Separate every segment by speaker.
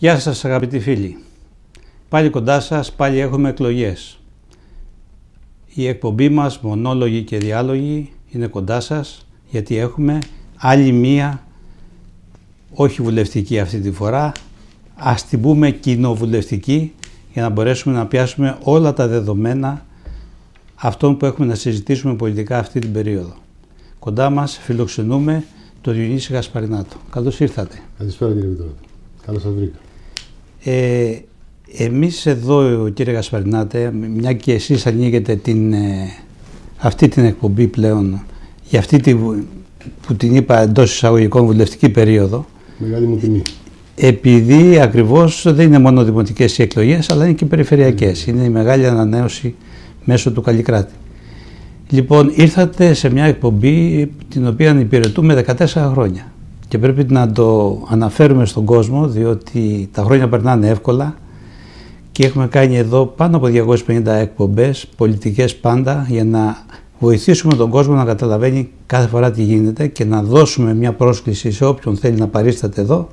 Speaker 1: Γεια σας αγαπητοί φίλοι. Πάλι κοντά σας, πάλι έχουμε εκλογές. Η εκπομπή μας, μονόλογοι και διάλογοι, είναι κοντά σας γιατί έχουμε άλλη μία, όχι βουλευτική αυτή τη φορά, ας την πούμε κοινοβουλευτική, για να μπορέσουμε να πιάσουμε όλα τα δεδομένα αυτών που έχουμε να συζητήσουμε πολιτικά αυτή την περίοδο. Κοντά μας φιλοξενούμε τον Διονύση Γασπαρινάτο. Καλώς ήρθατε.
Speaker 2: Καλησπέρα κύριε Βιτρότη. Καλώς σας βρήκα.
Speaker 1: Εμείς εδώ, κύριε Γασπαρινάτε, μια και εσείς ανοίγετε αυτή την εκπομπή πλέον, για αυτή που την είπα εντός εισαγωγικών βουλευτική περίοδο,
Speaker 2: μεγάλη μου τιμή.
Speaker 1: Επειδή ακριβώς δεν είναι μόνο δημοτικές οι εκλογές, αλλά είναι και περιφερειακές. Είναι η μεγάλη ανανέωση μέσω του Καλλικράτη. Λοιπόν, ήρθατε σε μια εκπομπή την οποία υπηρετούμε 14 χρόνια. Και πρέπει να το αναφέρουμε στον κόσμο, διότι τα χρόνια περνάνε εύκολα και έχουμε κάνει εδώ πάνω από 250 εκπομπές, πολιτικές πάντα, για να βοηθήσουμε τον κόσμο να καταλαβαίνει κάθε φορά τι γίνεται και να δώσουμε μια πρόσκληση σε όποιον θέλει να παρίσταται εδώ,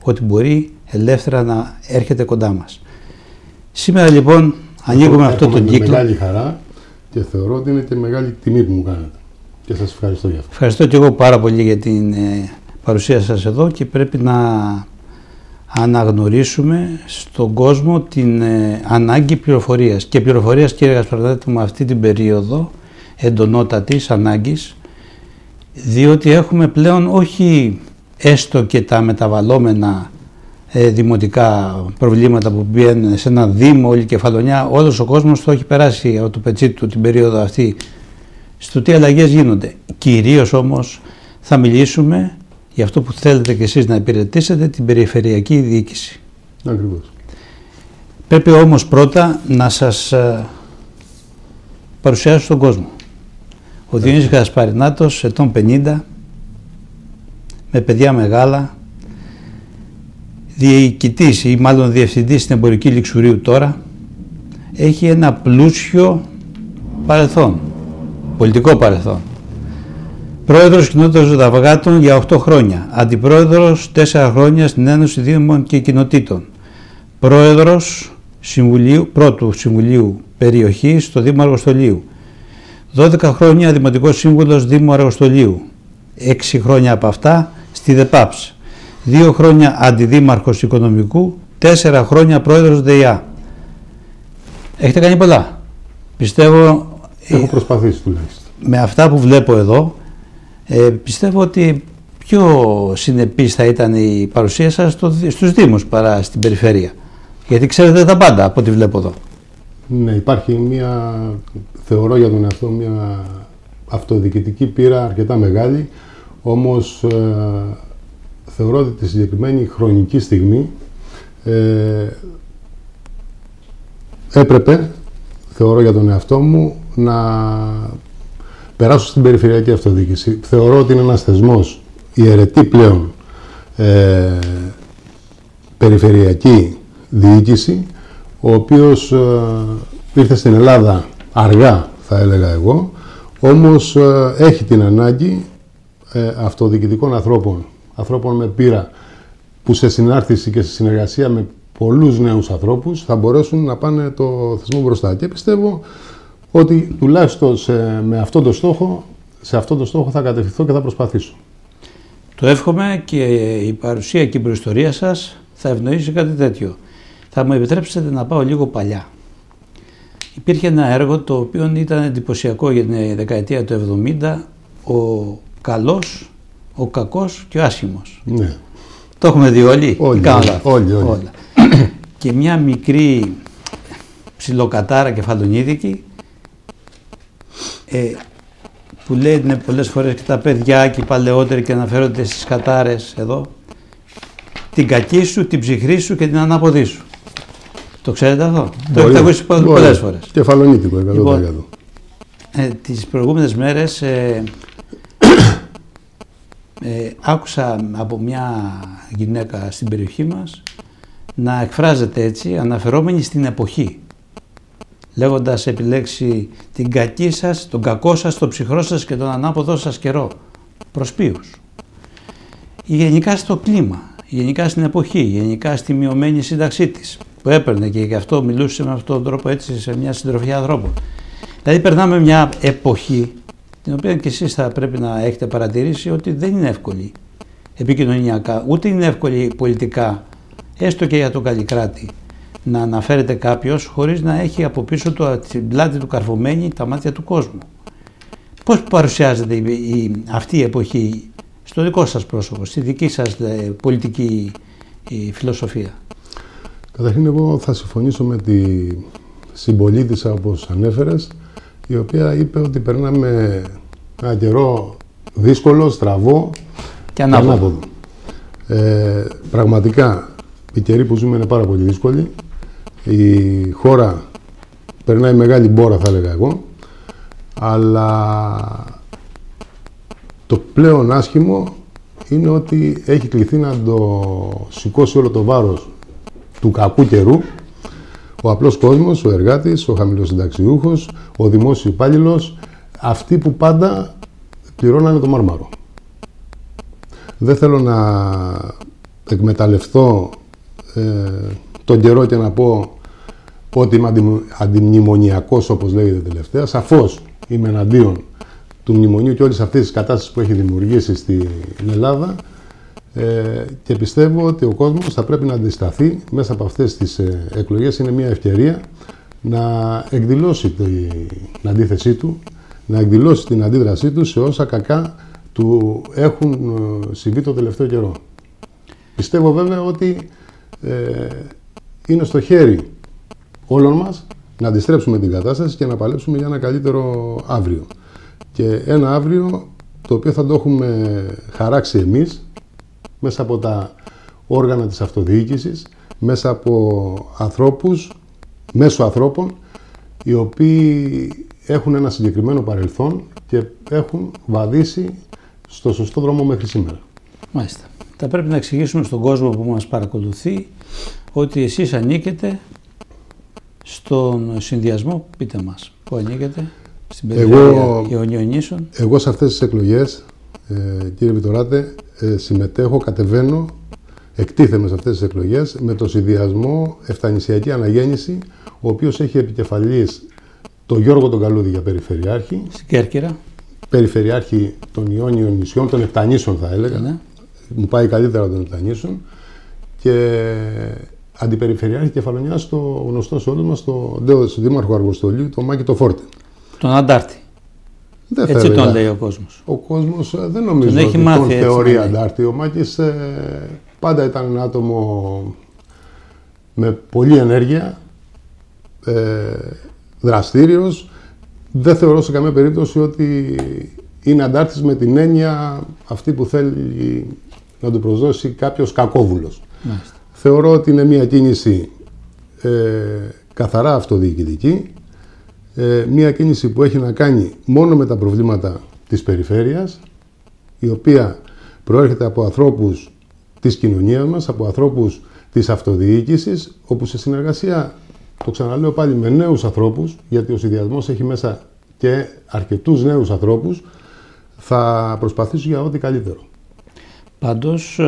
Speaker 1: ότι μπορεί ελεύθερα να έρχεται κοντά μας. Σήμερα λοιπόν ανοίγουμε αυτό τον κύκλο.
Speaker 2: Με μεγάλη χαρά και θεωρώ ότι είναι και μεγάλη τιμή που μου κάνετε. Και σας ευχαριστώ για αυτό.
Speaker 1: Ευχαριστώ και εγώ πάρα πολύ για την παρουσία σας εδώ και πρέπει να αναγνωρίσουμε στον κόσμο την ανάγκη πληροφορίας. Και πληροφορίας, κύριε Γασπαρινάτη, με αυτή την περίοδο εντονότατης ανάγκης, διότι έχουμε πλέον όχι έστω και τα μεταβαλλόμενα δημοτικά προβλήματα που βγαίνουν σε ένα δήμο, όλη η Κεφαλονιά, όλος ο κόσμος το έχει περάσει από το πετσί του την περίοδο αυτή στο τι αλλαγές γίνονται. Κυρίως όμως θα μιλήσουμε για αυτό που θέλετε κι εσείς να υπηρετήσετε, την περιφερειακή διοίκηση.
Speaker 2: Ακριβώς.
Speaker 1: Πρέπει όμως πρώτα να σας παρουσιάσω στον κόσμο. Ο Διονύσης Γασπαρινάτος, ετών 50, με παιδιά μεγάλα, διοικητής ή μάλλον διευθυντής στην εμπορική Λιξουρίου τώρα, έχει ένα πλούσιο παρελθόν, πολιτικό παρελθόν. Πρόεδρος Κοινότητας Ζωνταυγάτων για 8 χρόνια, αντιπρόεδρος 4 χρόνια στην Ένωση Δήμων και Κοινοτήτων, πρόεδρος πρώτου Συμβουλίου Περιοχής στο Δήμο Αργοστολίου, 12 χρόνια Δημοτικός Σύμβουλος Δήμου Αργοστολίου, 6 χρόνια από αυτά στη ΔΕΠΑΠΣ, 2 χρόνια Αντιδήμαρχος Οικονομικού, 4 χρόνια Πρόεδρος ΔΕΙΑ. Έχετε κάνει πολλά. Πιστεύω...
Speaker 2: Έχω προσπαθήσει τουλάχιστον. Με
Speaker 1: αυτά που βλέπω εδώ, πιστεύω ότι πιο συνεπής θα ήταν η παρουσία σας στους Δήμους παρά στην περιφέρεια. Γιατί ξέρετε τα πάντα από ό,τι βλέπω εδώ.
Speaker 2: Ναι, υπάρχει θεωρώ για τον εαυτό μια αυτοδιοικητική πείρα αρκετά μεγάλη, όμως θεωρώ ότι τη συγκεκριμένη χρονική στιγμή έπρεπε, θεωρώ για τον εαυτό μου, να περάσω στην περιφερειακή αυτοδιοίκηση. Θεωρώ ότι είναι ένας θεσμός, η αιρετή πλέον περιφερειακή διοίκηση, ο οποίος ήρθε στην Ελλάδα αργά, θα έλεγα εγώ, όμως έχει την ανάγκη αυτοδιοικητικών ανθρώπων με πείρα, που σε συνάρτηση και σε συνεργασία με πολλούς νέους ανθρώπους θα μπορέσουν να πάνε το θεσμό μπροστά. Και πιστεύω ότι τουλάχιστον σε αυτό το στόχο θα κατευθυνθώ και θα προσπαθήσω.
Speaker 1: Το εύχομαι και η παρουσία και η προϊστορία σας θα ευνοήσει κάτι τέτοιο. Θα μου επιτρέψετε να πάω λίγο παλιά. Υπήρχε ένα έργο το οποίο ήταν εντυπωσιακό για την δεκαετία του 70, ο καλός, ο κακός και ο άσχημος.
Speaker 2: Ναι.
Speaker 1: Το έχουμε δει όλοι.
Speaker 2: Όλοι.
Speaker 1: Και μια μικρή ψιλοκατάρα κεφαλονίδικη που λένε πολλές φορές και τα παιδιά και οι παλαιότεροι και αναφέρονται στις κατάρες εδώ, την κακή σου, την ψυχρή σου και την ανάποδη σου. Το ξέρετε αυτό? Το έχετε ακούσει πολλές φορές.
Speaker 2: Κεφαλονίτικο, 100%. Λοιπόν,
Speaker 1: τις προηγούμενες μέρες άκουσα από μια γυναίκα στην περιοχή μας να εκφράζεται έτσι, αναφερόμενη στην εποχή, λέγοντας επιλέξει την κακή σας, τον κακό σας, τον ψυχρό σας και τον ανάποδο σας καιρό, προς ποιους. Γενικά στο κλίμα. γενικά στην εποχή, γενικά στη μειωμένη σύνταξή της, που έπαιρνε και γι' αυτό μιλούσε με αυτόν τον τρόπο έτσι σε μια συντροφιά ανθρώπων. Δηλαδή περνάμε μια εποχή, την οποία και εσείς θα πρέπει να έχετε παρατηρήσει ότι δεν είναι εύκολη επικοινωνιακά, ούτε είναι εύκολη πολιτικά, έστω και για τον Καλλικράτη, να αναφέρεται κάποιος χωρίς να έχει από πίσω του την πλάτη του καρφωμένη τα μάτια του κόσμου. Πώς παρουσιάζεται αυτή η εποχή στο δικό σας πρόσωπο, στη δική σας πολιτική φιλοσοφία?
Speaker 2: Καταρχήν εγώ θα συμφωνήσω με τη συμπολίτησα, όπως ανέφερες, η οποία είπε ότι περνάμε ένα καιρό δύσκολο, στραβό και ανάποδο. Πραγματικά η καιρή που ζούμε είναι πάρα πολύ δύσκολη. Η χώρα περνάει μεγάλη μπόρα, θα έλεγα εγώ, αλλά το πλέον άσχημο είναι ότι έχει κληθεί να το σηκώσει όλο το βάρος του κακού καιρού ο απλός κόσμος, ο εργάτης, ο χαμηλοσυνταξιούχος, ο δημόσιος υπάλληλος, αυτοί που πάντα πληρώνανε το μάρμαρο. Δεν θέλω να εκμεταλλευτώ τον καιρό και να πω ότι είμαι αντιμνημονιακός, όπως λέγεται τελευταία. Σαφώς είμαι εναντίον του μνημονίου και όλης αυτής της κατάστασης που έχει δημιουργήσει στην Ελλάδα, και πιστεύω ότι ο κόσμος θα πρέπει να αντισταθεί μέσα από αυτές τις εκλογές. Είναι μια ευκαιρία να εκδηλώσει την αντίθεσή του, να εκδηλώσει την αντίδρασή του σε όσα κακά του έχουν συμβεί το τελευταίο καιρό. Πιστεύω βέβαια ότι είναι στο χέρι όλων μας να αντιστρέψουμε την κατάσταση και να παλέψουμε για ένα καλύτερο αύριο. Και ένα αύριο το οποίο θα το έχουμε χαράξει εμείς μέσα από τα όργανα της αυτοδιοίκησης, μέσα από ανθρώπους, μέσω ανθρώπων, οι οποίοι έχουν ένα συγκεκριμένο παρελθόν και έχουν βαδίσει στο σωστό δρόμο μέχρι σήμερα.
Speaker 1: Μάλιστα. Θα πρέπει να εξηγήσουμε στον κόσμο που μας παρακολουθεί ότι εσείς ανήκετε στον συνδυασμό, πείτε μας, που ανήκετε στην περιφέρεια Ιωνίων Νήσων.
Speaker 2: Εγώ σε αυτές τις εκλογές, κύριε Βιτοράτε, συμμετέχω, κατεβαίνω, εκτίθεμαι σε αυτές τις εκλογές με το συνδυασμό Εφτανησιακή Αναγέννηση, ο οποίος έχει επικεφαλής τον Γιώργο τον Καλούδη για περιφερειάρχη.
Speaker 1: Στην Κέρκυρα.
Speaker 2: Περιφερειάρχη των Ιόνιων νησιών, των Επτανήσων θα έλεγα. Ναι. Μου πάει καλύτερα των Επτανήσων. Και αντιπεριφερειάρχη Κεφαλονιάς, στο γνωστό σε όλους μας, στον Δήμαρχο Αργοστολίου, τον Μάκη το Φόρτε.
Speaker 1: Τον Αντάρτη.
Speaker 2: Δεν
Speaker 1: έτσι τον λέει ο κόσμος.
Speaker 2: Ο κόσμος δεν νομίζω ότι τον θεωρεί Αντάρτη. Ο Μάκης πάντα ήταν ένα άτομο με πολλή ενέργεια, δραστήριος. Δεν θεωρώ σε καμία περίπτωση ότι είναι Αντάρτης με την έννοια αυτή που θέλει να του προσδώσει κάποιος κακόβουλος.
Speaker 1: Μάλιστα.
Speaker 2: Θεωρώ ότι είναι μια κίνηση καθαρά αυτοδιοικητική, μια κίνηση που έχει να κάνει μόνο με τα προβλήματα της περιφέρειας, η οποία προέρχεται από ανθρώπους της κοινωνίας μας, από ανθρώπους της αυτοδιοίκησης, όπου σε συνεργασία, το ξαναλέω πάλι, με νέους ανθρώπους, γιατί ο συνδυασμός έχει μέσα και αρκετούς νέους ανθρώπους, θα προσπαθήσουν για ό,τι καλύτερο.
Speaker 1: Πάντως,